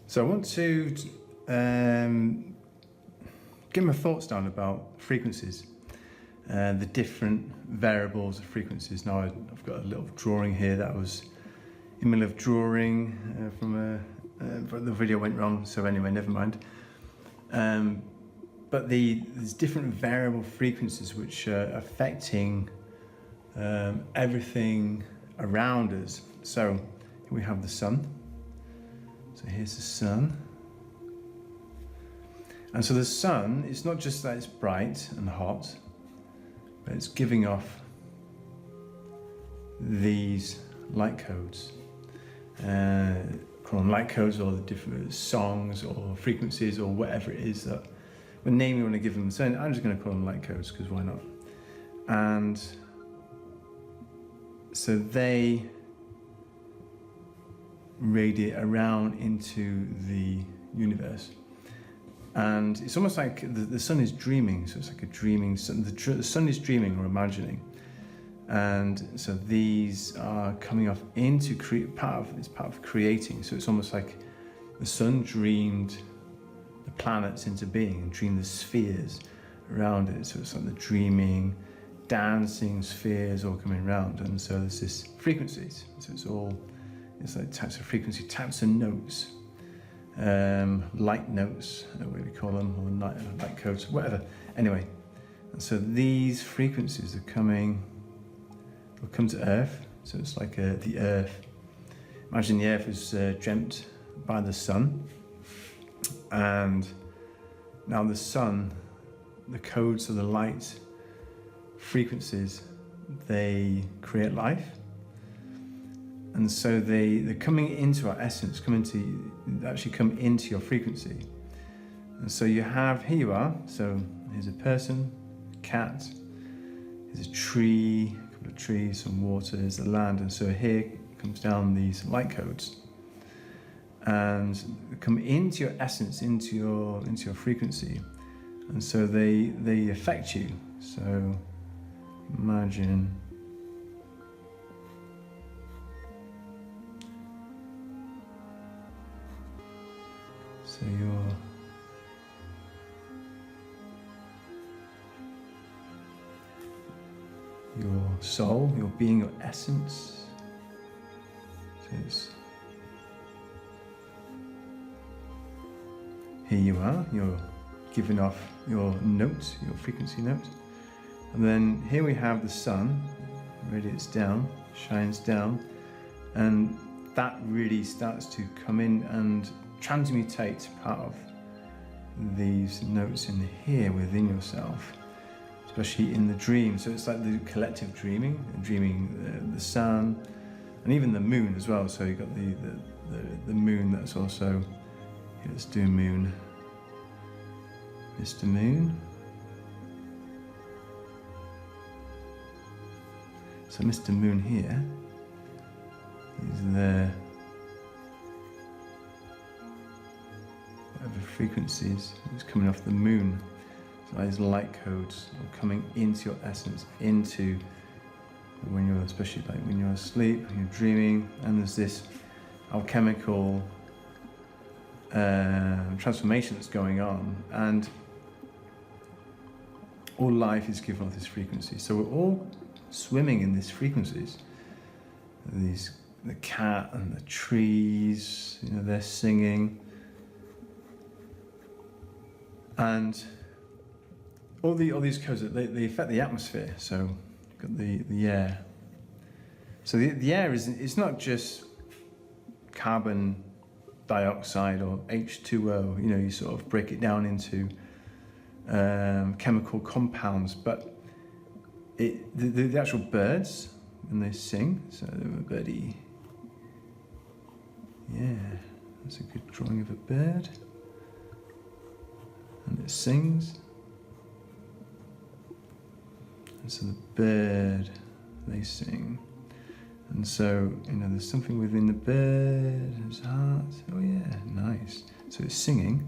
So I want to get my thoughts down about frequencies, the different variables of frequencies. Now I've got a little drawing here that I was in the middle of drawing but the video went wrong, so anyway, never mind. But there's different variable frequencies which are affecting everything around us. So here we have the sun. So here's the sun. And so the sun, it's not just that it's bright and hot, but it's giving off these light codes. Call them light codes, or the different songs or frequencies or whatever it is that what name you want to give them. So I'm just going to call them light codes because why not? And so they radiate around into the universe. And it's almost like the sun is dreaming, so it's like a dreaming sun. The sun is dreaming or imagining. And so these are coming off into part of creating. So it's almost like the sun dreamed the planets into being and dreamed the spheres around it. So it's like the dreaming, dancing spheres all coming around. And so there's this frequencies. So it's like types of frequency, types of notes, light notes, what we call them, or light codes, whatever. Anyway, and so these frequencies are will come to Earth. So it's like the Earth. Imagine the Earth was dreamt by the sun, and now the sun, the codes of the light frequencies, they create life. And so they're coming into our essence, actually come into your frequency. And so you have, here you are, so here's a person, a cat, here's a tree, a couple of trees, some water, there's the land. And so here comes down these light codes. And they come into your essence, into your frequency. And so they affect you. So imagine so your soul, your being, your essence. So it's, here you are, you're giving off your notes, your frequency notes. And then here we have the sun, radiates down, shines down, and that really starts to come in and transmutate part of these notes in here within yourself, especially in the dream. So it's like the collective dreaming the sun, and even the moon as well. So you've got the moon that's also, here, let's do moon, Mr. Moon. So Mr. Moon here is there. Whatever frequencies is coming off the moon. So these light codes are coming into your essence, into when you're, especially like when you're asleep, when you're dreaming, and there's this alchemical transformation that's going on, and all life is given off this frequency. So we're all swimming in these frequencies. The cat and the trees, they're singing. And all these codes, they affect the atmosphere. So you've got the air. So the air it's not just carbon dioxide or H2O. You sort of break it down into chemical compounds, but the actual birds, when they sing. So a birdie. Yeah, that's a good drawing of a bird. And it sings. And so the bird, they sing. And so, there's something within the bird, his heart. Oh yeah, nice. So it's singing.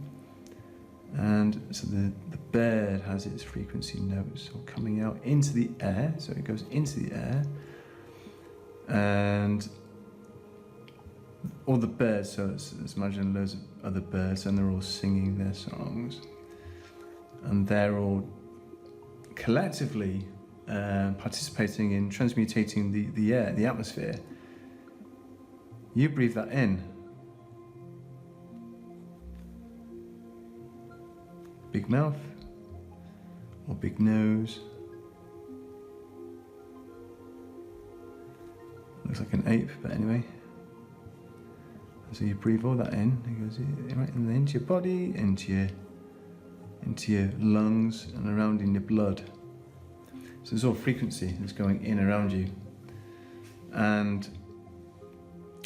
And so the bird has its frequency notes all coming out into the air. So it goes into the air. And all the birds, so let's imagine loads of other birds, and they're all singing their songs, and they're all collectively participating in transmutating the air, the atmosphere. You breathe that in. Big mouth or big nose. Looks like an ape, but anyway. So you breathe all that in. It goes right into your body, into your lungs, and around in your blood. So there's all frequency that's going in around you. And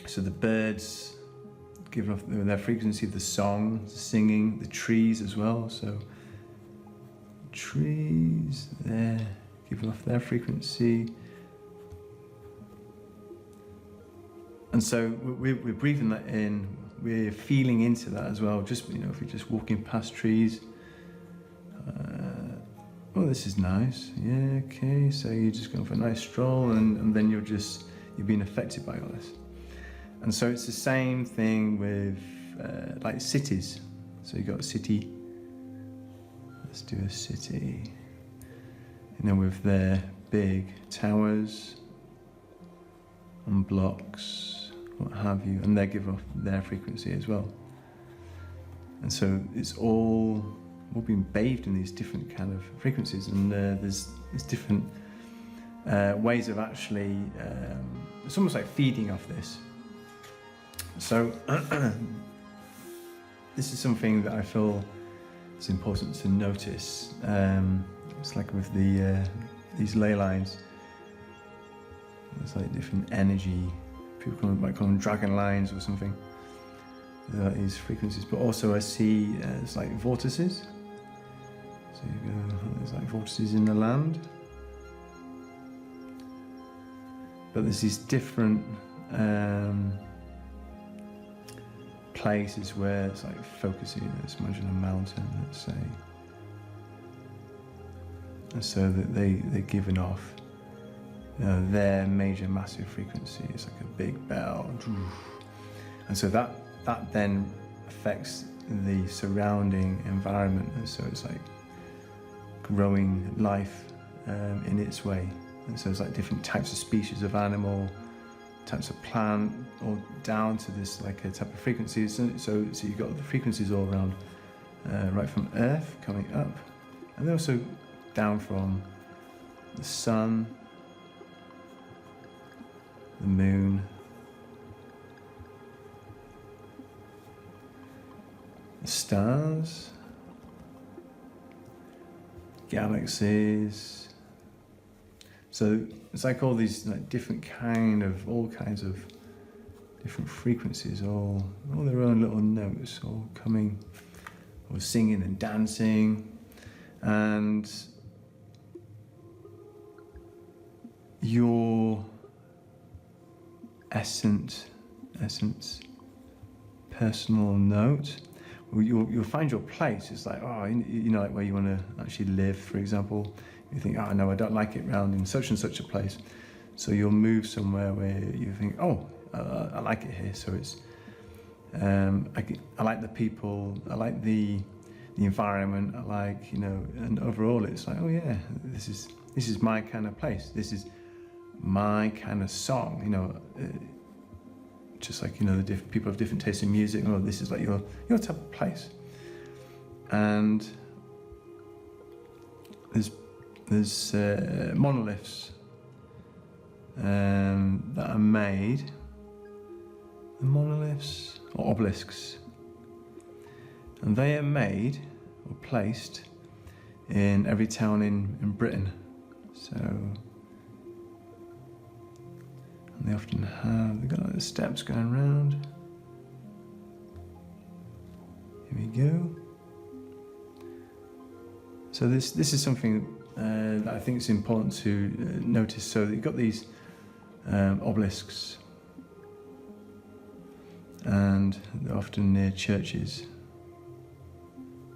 so the birds give off their frequency, the song, the singing, the trees as well. So trees, they're giving off their frequency. And so we're breathing that in, we're feeling into that as well. Just, if you're just walking past trees, oh, this is nice. Yeah, okay. So you're just going for a nice stroll, and then you're being affected by all this. And so it's the same thing with like cities. So you've got a city. Let's do a city. With their big towers and blocks, what have you, and they give off their frequency as well. And so it's all being bathed in these different kind of frequencies, and there's different ways of actually, it's almost like feeding off this. So this is something that I feel is important to notice. It's like with these ley lines, there's like different energy. People might call them dragon lines or something. These frequencies, but also I see it's like vortices. So you go, there's like vortices in the land, but there's these different places where it's like focusing. Let's imagine a mountain, let's say, and so that they're giving off their major massive frequency. It's like a big bell, and so that then affects the surrounding environment, and so it's like growing life in its way. And so it's like different types of species of animal, types of plant, or down to this like a type of frequencies. So you've got the frequencies all around, right from Earth coming up, and also down from the sun, the moon, the stars, galaxies. So it's like all these like different all kinds of different frequencies, all their own little notes, all coming, or singing and dancing, and your essence, personal note. You'll find your place. It's like, like where you want to actually live, for example. You think, no, I don't like it round in such and such a place. So you'll move somewhere where you think, I like it here. So it's, I like the people, I like the environment, I like, and overall it's like, this is my kind of place. This is my kind of song, just like, the people have different tastes in music. This is like your type of place. And there's monoliths that are made, monoliths or obelisks, and they are made or placed in every town in Britain. So, and they often they've got like the steps going round. Here we go. So this is something that I think is important to notice. So you've got these obelisks, and they're often near churches.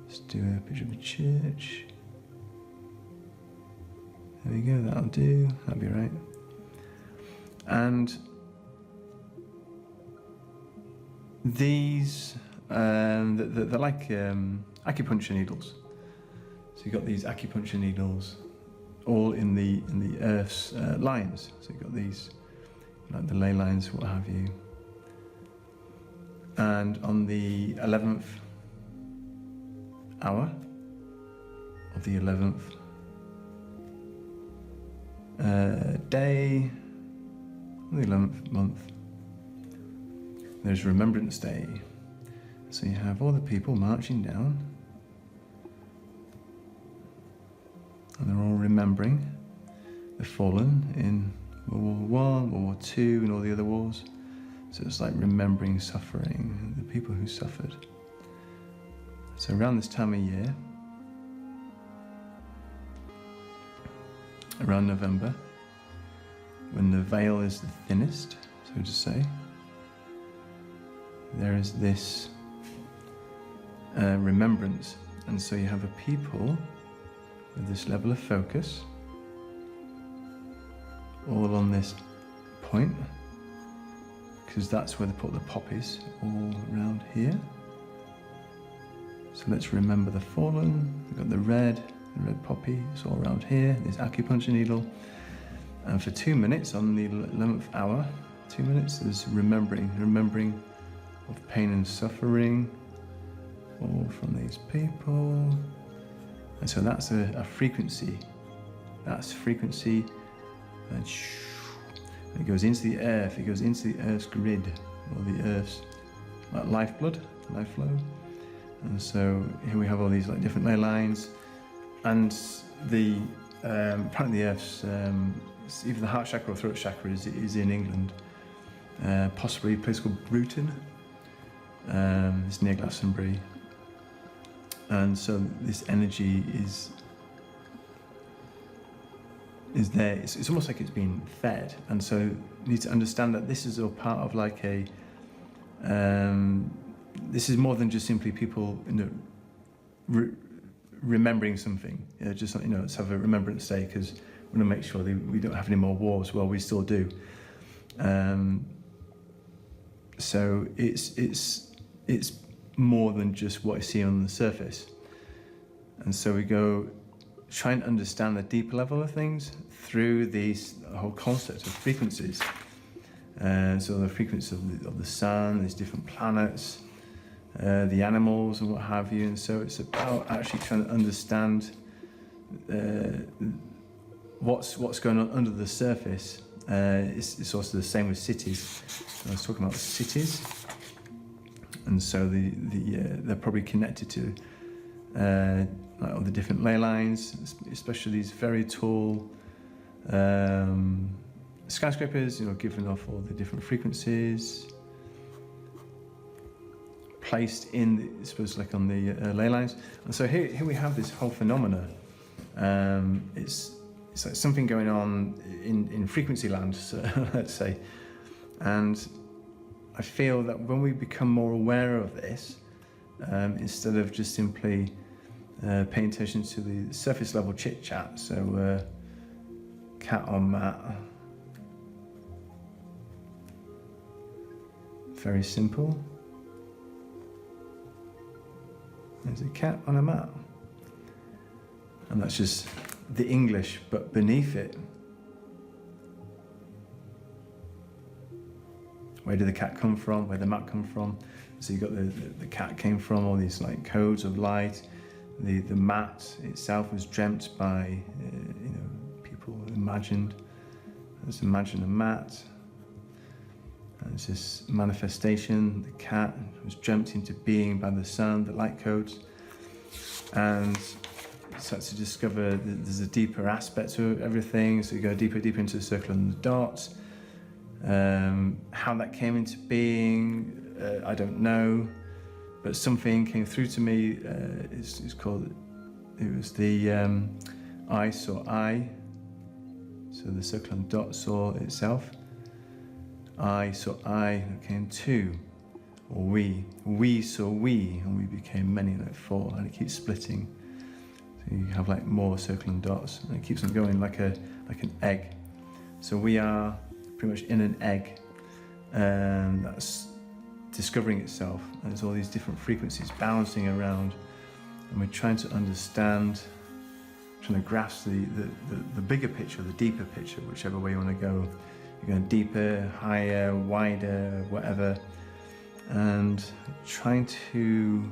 Let's do a picture of a church. There we go, that'll do, that'll be right. And these they're like acupuncture needles. So you've got these acupuncture needles all in the Earth's lines. So you've got these, like the ley lines, what have you. And on the 11th hour of the 11th day, the 11th month, there's Remembrance Day. So you have all the people marching down, and they're all remembering the fallen in World War I, World War II, and all the other wars. So it's like remembering suffering, the people who suffered. So around this time of year, around November, when the veil is the thinnest, so to say, there is this remembrance. And so you have a people with this level of focus, all on this point, because that's where they put the poppies, all around here. So let's remember the fallen. We've got the red poppy, it's all around here, this acupuncture needle. And for 2 minutes on the 11th hour, 2 minutes, there's remembering of pain and suffering, all from these people. And so that's a frequency. That's frequency, and it goes into the earth, it goes into the earth's grid, or the earth's like lifeblood, life flow. And so here we have all these like different ley lines, and the apparently the earth's either the heart chakra or throat chakra is in England, possibly a place called Bruton. It's near Glastonbury, and so this energy is there. It's almost like it's been fed, and so you need to understand that this is all part of like a this is more than just simply people, remembering something. Just, let's have a Remembrance Day because we want to make sure that we don't have any more wars. Well, we still do. So it's more than just what I see on the surface. And so we go try and understand the deeper level of things through the whole concept of frequencies. So the frequency of the sun, these different planets, the animals and what have you. And so it's about actually trying to understand what's going on under the surface. It's also the same with cities. I was talking about cities, and so they're probably connected to like all the different ley lines, especially these very tall skyscrapers, giving off all the different frequencies, placed in, I suppose, like on the ley lines. And so here we have this whole phenomena. It's like something going on in frequency land, so, let's say. And I feel that when we become more aware of this, instead of just simply paying attention to the surface level chit chat, so cat on mat, very simple. There's a cat on a mat, and that's just the English, but beneath it, where did the cat come from? Where did the mat come from? So you got the cat came from all these like codes of light. The mat itself was dreamt by people imagined. Let's imagine a mat. And it's this manifestation. The cat was dreamt into being by the sun, the light codes, and start to discover that there's a deeper aspect to everything. So you go deeper into the circle and the dots. How that came into being, I don't know, but something came through to me. It's called, it was the I saw I, so the circle and dot saw itself. I saw I, came two, or we saw we, and we became many, like four, and it keeps splitting. So you have like more circle and dots, and it keeps on going like an egg. So we are pretty much in an egg, and that's discovering itself, and there's all these different frequencies bouncing around, and we're trying to understand, trying to grasp the bigger picture, the deeper picture, whichever way you want to go. You're going deeper, higher, wider, whatever, and trying to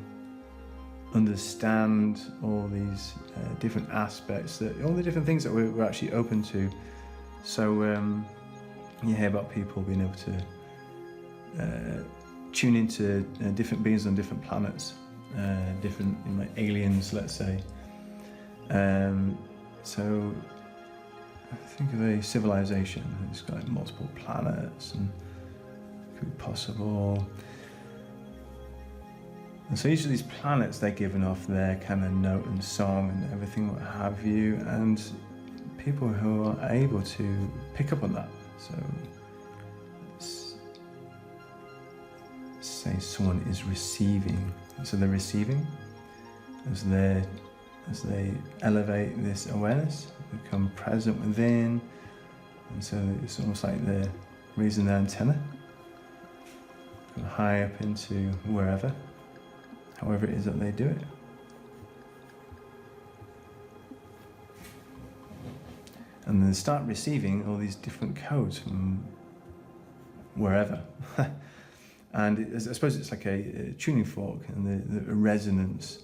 understand all these different aspects, all the different things that we're actually open to. So you hear about people being able to tune into different beings on different planets, different like aliens, let's say. So think of a civilization. It's got like multiple planets, and it could be possible. And so each of these planets, they're giving off their kind of note and song and everything, what have you, and people who are able to pick up on that. So let's say someone is receiving. So they're receiving as they elevate this awareness, become present within, and so it's almost like they're raising their antenna, going high up into wherever, however it is that they do it. And then start receiving all these different codes from wherever. And I suppose it's like a tuning fork, and the resonance,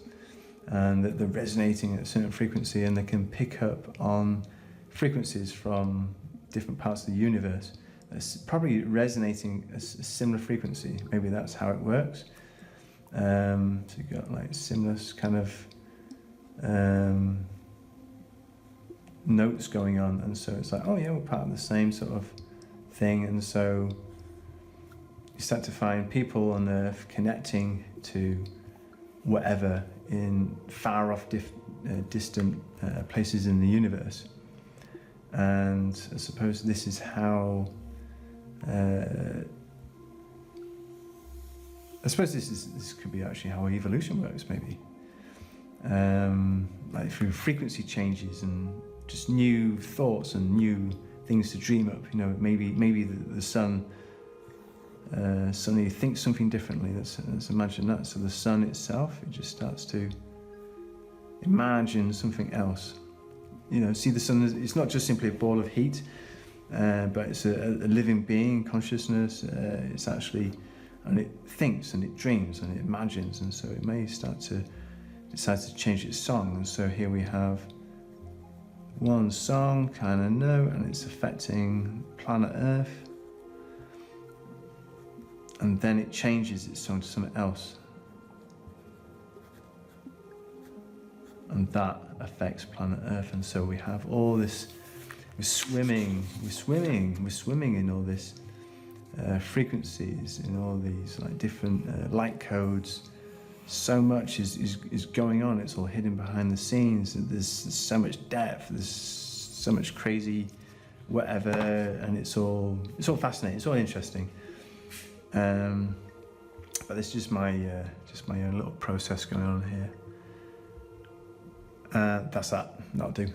and they're resonating at a certain frequency, and they can pick up on frequencies from different parts of the universe. It's probably resonating a similar frequency. Maybe that's how it works. So you've got like similar kind of notes going on, and so it's like, oh yeah, we're part of the same sort of thing. And so you start to find people on Earth connecting to whatever in far off distant places in the universe. And I suppose this is how I suppose this could be actually how evolution works, maybe, like through frequency changes and just new thoughts and new things to dream up. You know, maybe the sun suddenly thinks something differently. Let's imagine that. So the sun itself, it just starts to imagine something else. You know, see the sun, it's not just simply a ball of heat, but it's a living being, consciousness. It's actually, and it thinks and it dreams and it imagines, and so it may start to decide to change its song. And so here we have one song kind of note, and it's affecting planet Earth, and then it changes its song to something else, and that affects planet Earth. And so we have all this, we're swimming in all this frequencies, in all these like different light codes. So much is going on. It's all hidden behind the scenes. There's so much depth. There's so much crazy whatever, and it's all fascinating. It's all interesting. But it's just my own little process going on here. That's that. That'll do.